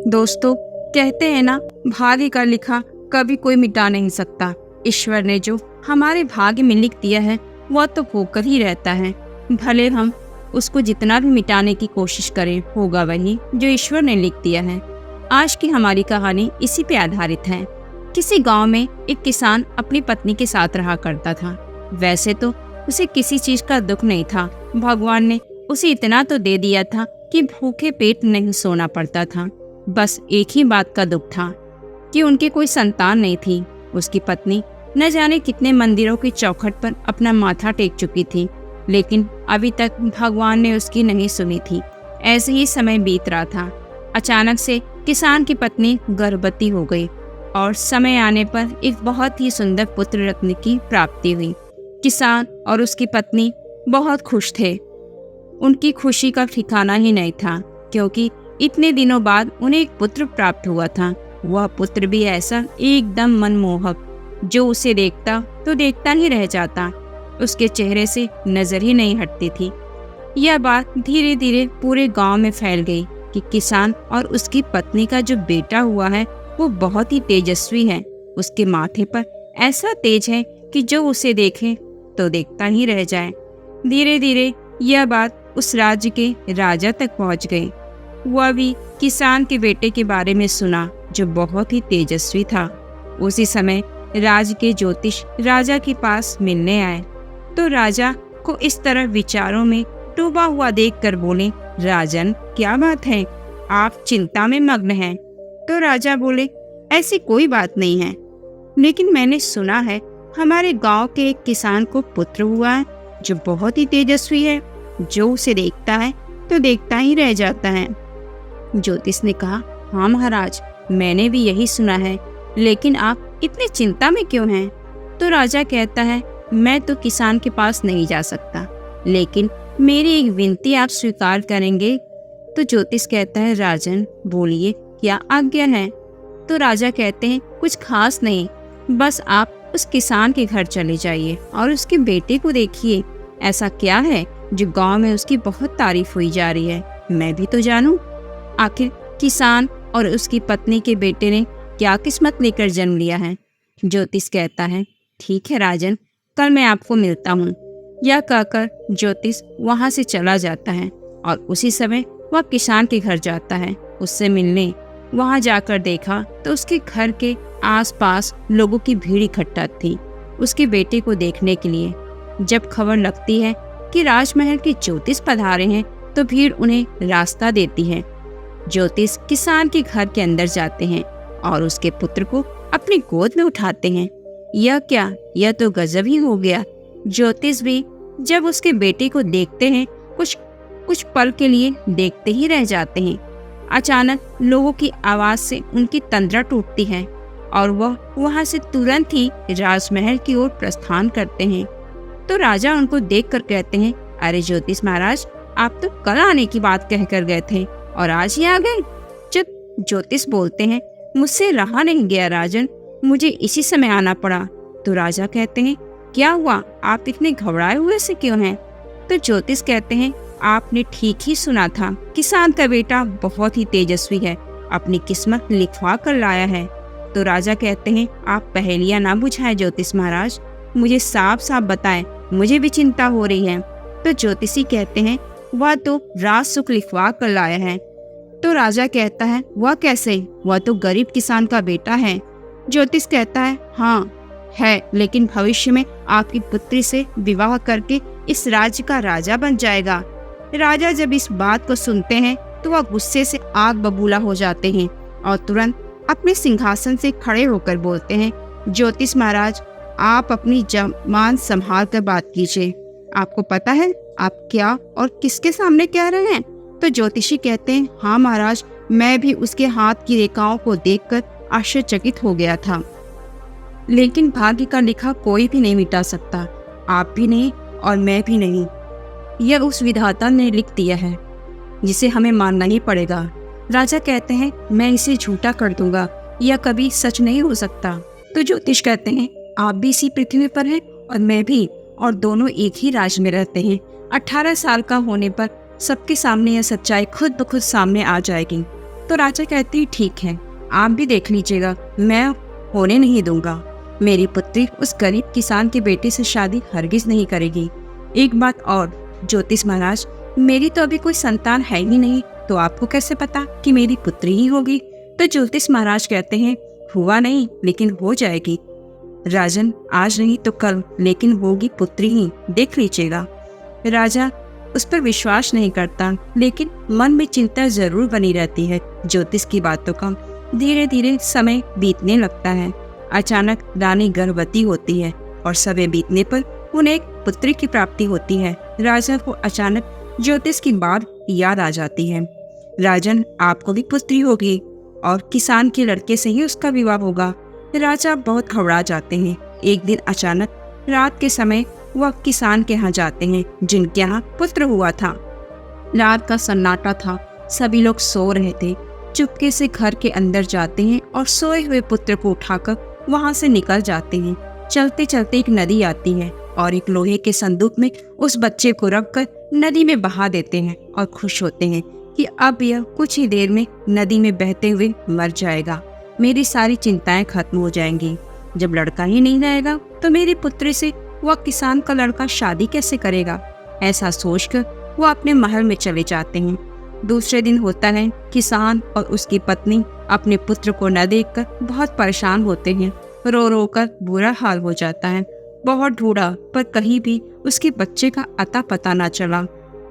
दोस्तों, कहते हैं ना, भाग्य का लिखा कभी कोई मिटा नहीं सकता। ईश्वर ने जो हमारे भाग्य में लिख दिया है वह तो होकर ही रहता है। भले हम उसको जितना भी मिटाने की कोशिश करें, होगा वही जो ईश्वर ने लिख दिया है। आज की हमारी कहानी इसी पे आधारित है। किसी गांव में एक किसान अपनी पत्नी के साथ रहा करता था। वैसे तो उसे किसी चीज का दुख नहीं था। भगवान ने उसे इतना तो दे दिया था कि भूखे पेट नहीं सोना पड़ता था। बस एक ही बात का दुख था कि उनके कोई संतान नहीं थी। उसकी पत्नी न जाने कितने मंदिरों की चौखट पर अपना माथा टेक चुकी थी, लेकिन अभी तक भगवान ने उसकी नहीं सुनी थी। ऐसे ही समय बीत रहा था। अचानक से किसान की पत्नी गर्भवती हो गई और समय आने पर एक बहुत ही सुंदर पुत्र रत्न की प्राप्ति हुई। किसान और उसकी पत्नी बहुत खुश थे। उनकी खुशी का ठिकाना ही नहीं था, क्योंकि इतने दिनों बाद उन्हें एक पुत्र प्राप्त हुआ था। वह पुत्र भी ऐसा एकदम मनमोहक, जो उसे देखता तो देखता ही रह जाता। उसके चेहरे से नजर ही नहीं हटती थी। यह बात धीरे धीरे पूरे गांव में फैल गई कि किसान और उसकी पत्नी का जो बेटा हुआ है वो बहुत ही तेजस्वी है। उसके माथे पर ऐसा तेज है कि जो उसे देखे तो देखता ही रह जाए। धीरे धीरे यह बात उस राज्य के राजा तक पहुंच गई। वह भी किसान के बेटे के बारे में सुना, जो बहुत ही तेजस्वी था। उसी समय राज्य के ज्योतिष राजा के पास मिलने आए, तो राजा को इस तरह विचारों में डूबा हुआ देखकर बोले, राजन, क्या बात है, आप चिंता में मग्न हैं। तो राजा बोले, ऐसी कोई बात नहीं है, लेकिन मैंने सुना है हमारे गांव के एक किसान को पुत्र हुआ है जो बहुत ही तेजस्वी है। जो उसे देखता है तो देखता ही रह जाता है। ज्योतिष ने कहा, हाँ महाराज, मैंने भी यही सुना है, लेकिन आप इतनी चिंता में क्यों हैं? तो राजा कहता है, मैं तो किसान के पास नहीं जा सकता, लेकिन मेरी एक विनती आप स्वीकार करेंगे? तो ज्योतिष कहता है, राजन बोलिए, क्या आज्ञा है? तो राजा कहते हैं, कुछ खास नहीं, बस आप उस किसान के घर चले जाइए और उसके बेटे को देखिए। ऐसा क्या है जो गांव में उसकी बहुत तारीफ हुई जा रही है? मैं भी तो जानूं, आखिर किसान और उसकी पत्नी के बेटे ने क्या किस्मत लेकर जन्म लिया है। ज्योतिष कहता है, ठीक है राजन, कल मैं आपको मिलता हूँ। यह कहकर ज्योतिष वहाँ से चला जाता है और उसी समय वह किसान के घर जाता है उससे मिलने। वहाँ जाकर देखा तो उसके घर के आसपास लोगों की भीड़ इकट्ठा थी उसके बेटे को देखने के लिए। जब खबर लगती है कि राजमहल के ज्योतिष पधारे हैं, तो भीड़ उन्हें रास्ता देती है। ज्योतिष किसान के घर के अंदर जाते हैं और उसके पुत्र को अपनी गोद में उठाते हैं। यह क्या, यह तो गजब ही हो गया। ज्योतिष भी जब उसके बेटे को देखते हैं, कुछ पल के लिए देखते ही रह जाते हैं। अचानक लोगों की आवाज से उनकी तंद्रा टूटती है और वह वहां से तुरंत ही राजमहल की ओर प्रस्थान करते हैं। तो राजा उनको देखकर कहते हैं, अरे ज्योतिष महाराज, आप तो कल आने की बात कहकर गए थे और आज ही आ गए। जब ज्योतिष बोलते हैं, मुझसे रहा नहीं गया राजन, मुझे इसी समय आना पड़ा। तो राजा कहते हैं, क्या हुआ, आप इतने घबराए हुए से क्यों हैं? तो ज्योतिष कहते हैं, आपने ठीक ही सुना था, किसान का बेटा बहुत ही तेजस्वी है, अपनी किस्मत लिखवा कर लाया है। तो राजा कहते हैं, आप पहेलियां ना बुझाएं ज्योतिष महाराज, मुझे साफ साफ बताएं, मुझे भी चिंता हो रही है। तो ज्योतिषी कहते हैं, वह तो राज सुख लिखवा कर लाया है। तो राजा कहता है, वह कैसे, वह तो गरीब किसान का बेटा है। ज्योतिष कहता है, हाँ है, लेकिन भविष्य में आपकी पुत्री से विवाह करके इस राज्य का राजा बन जाएगा। राजा जब इस बात को सुनते हैं तो वह गुस्से से आग बबूला हो जाते हैं और तुरंत अपने सिंहासन से खड़े होकर बोलते हैं, ज्योतिष महाराज, आप अपनी जबान संभाल कर बात कीजिए। आपको पता है आप क्या और किसके सामने कह रहे हैं? तो ज्योतिषी कहते हैं, हाँ महाराज, मैं भी उसके हाथ की रेखाओं को देखकर आश्चर्यचकित हो गया था, लेकिन भाग्य का लिखा कोई भी नहीं मिटा सकता, आप भी नहीं और मैं भी नहीं। यह उस विधाता ने लिख दिया है जिसे हमें मानना ही पड़ेगा। राजा कहते हैं, मैं इसे झूठा कर दूंगा, यह कभी सच नहीं हो सकता। तो ज्योतिष कहते हैं, आप भी इसी पृथ्वी पर हैं और मैं भी, और दोनों एक ही राज्य में रहते हैं। 18 साल का होने पर सबके सामने यह सच्चाई खुद ब खुद सामने आ जाएगी। तो राजा कहते हैं ठीक है, आप भी देख लीजिएगा, मैं होने नहीं दूंगा। मेरी पुत्री उस गरीब किसान के बेटे से शादी हरगिज नहीं करेगी। एक बात और ज्योतिष महाराज, मेरी तो अभी कोई संतान है ही नहीं, तो आपको कैसे पता कि मेरी पुत्री ही होगी? तो ज्योतिष महाराज कहते हैं हुआ नहीं, लेकिन हो जाएगी। राजन, आज नहीं तो कल, लेकिन होगी पुत्री ही, देख लीजिएगा। राजा उस पर विश्वास नहीं करता, लेकिन मन में चिंता जरूर बनी रहती है ज्योतिष की बातों का। धीरे धीरे समय बीतने लगता है। अचानक रानी गर्भवती होती है और समय बीतने पर उन्हें एक पुत्री की प्राप्ति होती है। राजा को अचानक ज्योतिष की बात याद आ जाती है। राजन, आपको भी पुत्री होगी और किसान के लड़के से ही उसका विवाह होगा। राजा बहुत घबरा जाते हैं। एक दिन अचानक रात के समय वह किसान के यहाँ जाते हैं जिनके यहाँ पुत्र हुआ था। रात का सन्नाटा था, सभी लोग सो रहे थे। चुपके से घर के अंदर जाते हैं और सोए हुए पुत्र को उठाकर वहाँ से निकल जाते हैं। चलते चलते एक नदी आती है और एक लोहे के संदूक में उस बच्चे को रखकर नदी में बहा देते हैं और खुश होते हैं कि अब यह कुछ ही देर में नदी में बहते हुए मर जाएगा। मेरी सारी चिंताएं खत्म हो जाएंगी। जब लड़का ही नहीं रहेगा तो मेरी पुत्री से वह किसान का लड़का शादी कैसे करेगा? ऐसा सोचकर वो अपने महल में चले जाते हैं। दूसरे दिन होता है, किसान और उसकी पत्नी अपने पुत्र को न देखकर बहुत परेशान होते हैं। रो रो कर बुरा हाल हो जाता है। बहुत ढूंढा पर कहीं भी उसके बच्चे का अता पता न चला।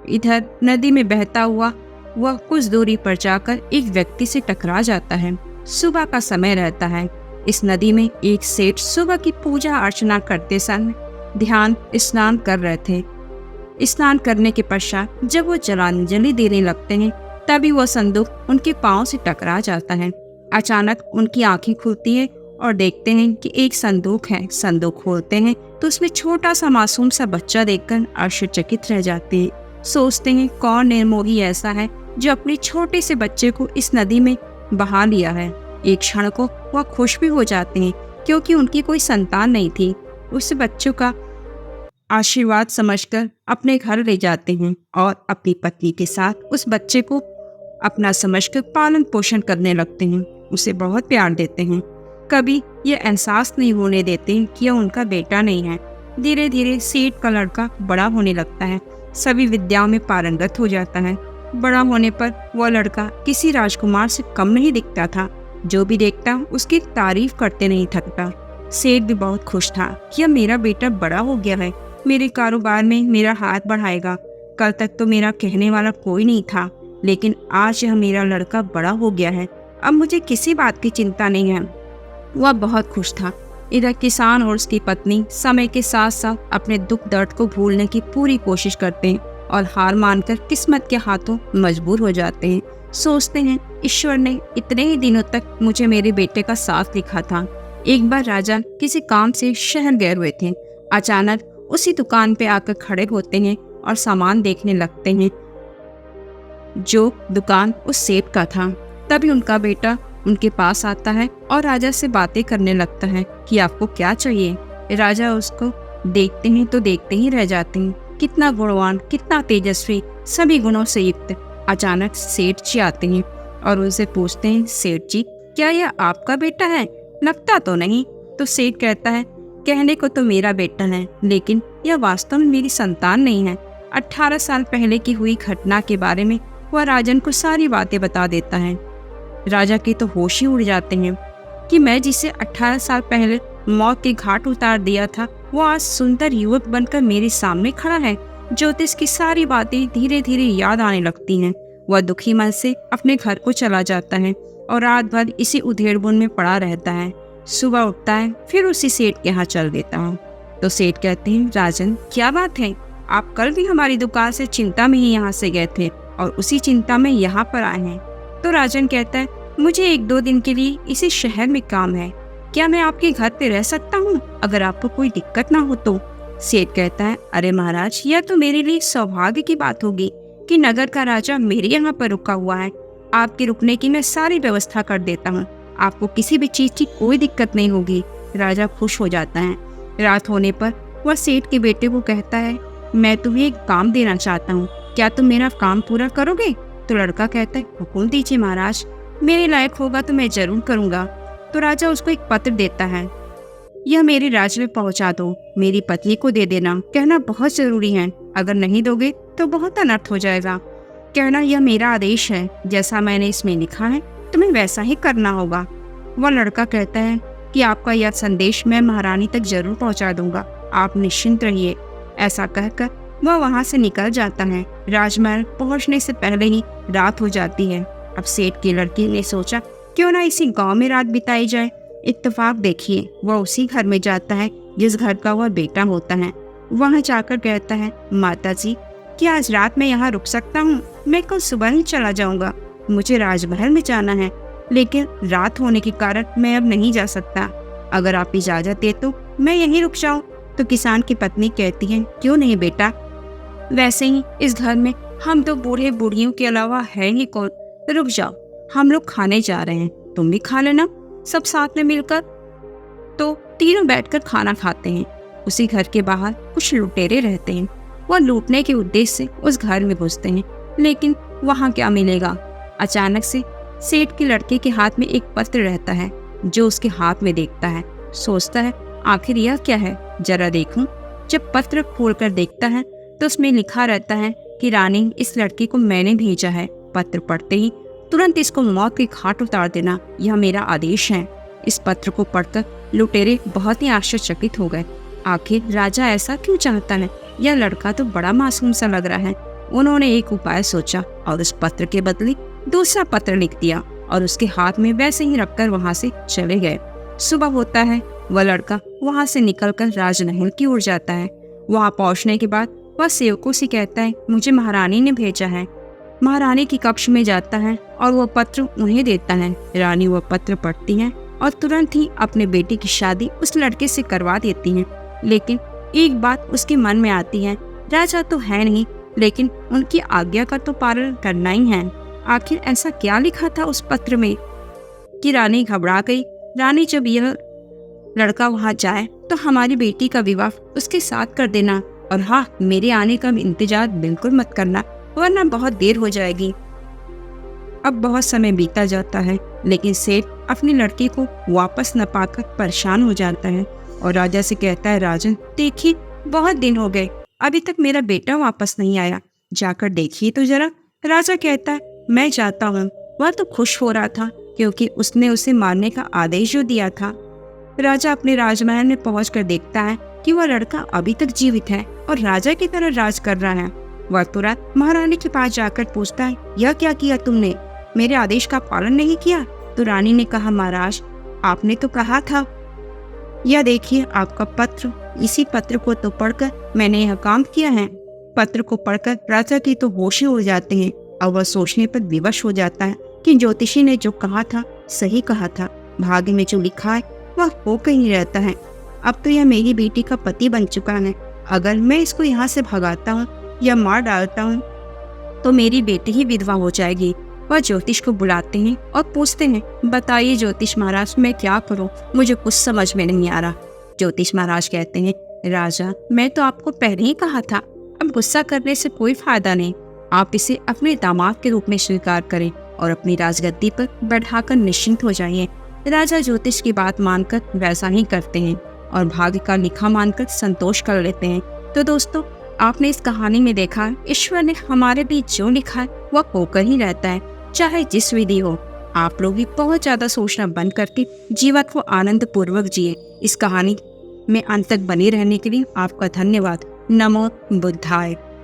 इधर नदी में बहता हुआ वह कुछ दूरी पर जाकर एक व्यक्ति से टकरा जाता है। सुबह का समय रहता है। इस नदी में एक सेठ सुबह की पूजा अर्चना करते समय ध्यान स्नान कर रहे थे। स्नान करने के पश्चात जब वो जलांजलि देने लगते हैं तभी वह संदूक उनके पांव से टकरा जाता है। अचानक उनकी आंखें खुलती है और देखते हैं कि एक संदूक है। संदूक खोलते हैं तो उसमें छोटा सा मासूम सा बच्चा देखकर आश्चर्यचकित रह जाते हैं। सोचते हैं कौन निर्मोही ऐसा है जो अपने छोटे से बच्चे को इस नदी में बहा लिया है। एक क्षण को वह खुश भी हो जाते हैं क्योंकि उनकी कोई संतान नहीं थी। उस बच्चों का आशीर्वाद समझकर अपने घर ले जाते हैं और अपनी पत्नी के साथ उस बच्चे को अपना समझकर पालन पोषण करने लगते हैं। उसे बहुत प्यार देते हैं। कभी यह एहसास नहीं होने देते कि यह उनका बेटा नहीं है। धीरे धीरे सेठ का लड़का बड़ा होने लगता है। सभी विद्याओं में पारंगत हो जाता है। बड़ा होने पर वह लड़का किसी राजकुमार से कम नहीं दिखता था। जो भी देखता उसकी तारीफ करते नहीं थकता। सेठ भी बहुत खुश था कि अब मेरा बेटा बड़ा हो गया है, मेरे कारोबार में मेरा हाथ बढ़ाएगा। कल तक तो मेरा कहने वाला कोई नहीं था, लेकिन आज यह मेरा लड़का बड़ा हो गया है। अब मुझे किसी बात की चिंता नहीं है। वह बहुत खुश था। इधर किसान और उसकी पत्नी समय के साथ साथ अपने दुख दर्द को भूलने की पूरी कोशिश करते हैं और हार मानकर किस्मत के हाथों मजबूर हो जाते हैं। सोचते हैं ईश्वर ने इतने ही दिनों तक मुझे मेरे बेटे का साथ लिखा था। एक बार राजा किसी काम से शहर गए हुए थे। अचानक उसी दुकान पे आकर खड़े होते हैं और सामान देखने लगते हैं जो दुकान उस सेठ का था। तभी उनका बेटा उनके पास आता है और राजा से बातें करने लगता है कि आपको क्या चाहिए। राजा उसको देखते हैं तो देखते ही रह जाते हैं। कितना गुणवान, कितना तेजस्वी, सभी गुणों से युक्त। अचानक सेठ जी आते हैं और उनसे पूछते हैं, सेठ जी क्या यह आपका बेटा है? लगता तो नहीं। तो सेठ कहता है, कहने को तो मेरा बेटा है, लेकिन यह वास्तव में मेरी संतान नहीं है। 18 साल पहले की हुई घटना के बारे में वह राजन को सारी बातें बता देता है। राजा के तो होश ही उड़ जाते हैं कि मैं जिसे 18 साल पहले मौत के घाट उतार दिया था वो आज सुंदर युवक बनकर मेरे सामने खड़ा है। ज्योतिष की सारी बातें धीरे धीरे याद आने लगती हैं। वह दुखी मन से अपने घर को चला जाता है और रात भर इसी उधेड़बुन में पड़ा रहता है। सुबह उठता है, फिर उसी सेठ के यहाँ चल देता हूँ। तो सेठ कहते हैं, राजन क्या बात है, आप कल भी हमारी दुकान से चिंता में ही यहाँ से गए थे और उसी चिंता में यहाँ पर आए हैं। तो राजन कहता है, मुझे 1-2 दिन के लिए इसी शहर में काम है, क्या मैं आपके घर पे रह सकता हूँ अगर आपको कोई दिक्कत ना हो तो? सेठ कहता है, अरे महाराज यह तो मेरे लिए सौभाग्य की बात होगी कि नगर का राजा मेरे यहाँ पर रुका हुआ है। आपके रुकने की मैं सारी व्यवस्था कर देता हूँ, आपको किसी भी चीज की कोई दिक्कत नहीं होगी। राजा खुश हो जाता है। रात होने पर वह सेठ के बेटे को कहता है, मैं तुम्हें एक काम देना चाहता हूँ, क्या तुम मेरा काम पूरा करोगे? तो लड़का कहता है, हुक्म दीजिए महाराज। मेरे लायक होगा तो मैं जरूर करूँगा। तो राजा उसको एक पत्र देता है। यह मेरे राज्य में पहुंचा दो, मेरी पत्नी को दे देना, कहना बहुत जरूरी है, अगर नहीं दोगे तो बहुत अनर्थ हो जाएगा। कहना यह मेरा आदेश है, जैसा मैंने इसमें लिखा है तुम्हें वैसा ही करना होगा। वह लड़का कहता है कि आपका यह संदेश मैं महारानी तक जरूर पहुंचा दूंगा, आप निश्चिंत रहिए। ऐसा कहकर वह वहां से निकल जाता है। राजमहल पहुंचने से पहले ही रात हो जाती है। अब सेठ की लड़की ने सोचा क्यों ना इसी गांव में रात बिताई जाए। इत्तेफाक देखिए वह उसी घर में जाता है जिस घर का वह बेटा होता है। वहां जाकर कहता है, माता जी क्या आज रात में यहाँ रुक सकता हूँ? मैं कल सुबह ही चला जाऊंगा, मुझे राजमहल में जाना है, लेकिन रात होने के कारण मैं अब नहीं जा सकता। अगर आप इजाजत दे तो मैं यहीं रुक जाऊं। तो किसान की पत्नी कहती है, क्यों नहीं बेटा, वैसे ही इस घर में हम तो बूढ़े बूढ़ियों के अलावा है ही कौन। रुक जाओ, हम लोग खाने जा रहे हैं, तुम भी खा लेना सब साथ में मिलकर। तो तीनों बैठकर खाना खाते हैं। उसी घर के बाहर कुछ लुटेरे रहते हैं। वह लूटने के उद्देश्य से उस घर में घुसते हैं, लेकिन वहाँ क्या मिलेगा। अचानक से सेठ के लड़के के हाथ में एक पत्र रहता है, जो उसके हाथ में देखता है। सोचता है आखिर यह क्या है, जरा देखूं। जब पत्र खोलकर देखता है तो उसमें लिखा रहता है कि रानी इस लड़के को मैंने भेजा है, पत्र पढ़ते ही तुरंत इसको मौत की घाट उतार देना, यह मेरा आदेश है। इस पत्र को पढ़कर लुटेरे बहुत ही आश्चर्यचकित हो गए। आखिर राजा ऐसा क्यों चाहता है, यह लड़का तो बड़ा मासूम सा लग रहा है। उन्होंने एक उपाय सोचा और उस पत्र के बदले दूसरा पत्र लिख दिया और उसके हाथ में वैसे ही रखकर वहां से चले गए। सुबह होता है, वह लड़का वहां से निकलकर राजमहल की ओर जाता है। वहां पहुंचने के बाद वह सेवकों से कहता है, मुझे महारानी ने भेजा है। महारानी की कक्ष में जाता है और वह पत्र उन्हें देता है। रानी वह पत्र पढ़ती है और तुरंत ही अपने बेटे की शादी उस लड़के से करवा देती है। लेकिन एक बात उसके मन में आती है, राजा तो है नहीं, लेकिन उनकी आज्ञा का तो पालन करना ही है। आखिर ऐसा क्या लिखा था उस पत्र में कि रानी घबरा गई। रानी जब यह लड़का वहां जाए तो हमारी बेटी का विवाह उसके साथ कर देना, और हाँ, मेरे आने का इंतजार बिल्कुल मत करना, वरना बहुत देर हो जाएगी। अब बहुत समय बीता जाता है, लेकिन सेठ अपनी लड़की को वापस न पाकर परेशान हो जाता है और राजा से कहता है, राजन देखिए बहुत दिन हो गए, अभी तक मेरा बेटा वापस नहीं आया, जाकर देखिए तो जरा। राजा कहता है, मैं जाता हूँ। वह तो खुश हो रहा था क्योंकि उसने उसे मारने का आदेश जो दिया था। राजा अपने राजमहल में पहुंचकर देखता है कि वह लड़का अभी तक जीवित है और राजा की तरह राज कर रहा है। वह तुरंत महारानी के पास जाकर पूछता है, यह क्या किया तुमने, मेरे आदेश का पालन नहीं किया? तो रानी ने कहा, महाराज आपने तो कहा था। यह देखिए आपका पत्र, इसी पत्र को तो पढ़कर मैंने यह काम किया है। पत्र को पढ़कर राजा की तो होश ही उड़ जाते हैं और वह सोचने पर विवश हो जाता है कि ज्योतिषी ने जो कहा था सही कहा था। भाग्य में जो लिखा है वह होकर ही रहता है। अब तो यह मेरी बेटी का पति बन चुका है। अगर मैं इसको यहाँ से भगाता हूँ या मार डालता हूँ तो मेरी बेटी ही विधवा हो जाएगी। वह ज्योतिष को बुलाते हैं और पूछते हैं, बताइए ज्योतिष महाराज मैं क्या करूँ, मुझे कुछ समझ में नहीं आ रहा। ज्योतिष महाराज कहते हैं, राजा मैं तो आपको पहले ही कहा था, अब गुस्सा करने से कोई फायदा नहीं, आप इसे अपने दामाद के रूप में स्वीकार करें और अपनी राजगद्दी पर बैठाकर निश्चिंत हो जाइए। राजा ज्योतिष की बात मानकर वैसा ही करते हैं और भाग्य का लिखा मानकर संतोष कर लेते हैं। तो दोस्तों, आपने इस कहानी में देखा ईश्वर ने हमारे बीच जो लिखा है वह होकर ही रहता है, चाहे जिस विधि हो। आप लोग भी बहुत ज्यादा सोचना बंद करके जीवन को आनंद पूर्वक जिए। इस कहानी में अंत तक बने रहने के लिए आपका धन्यवाद। नमो बुद्धाय।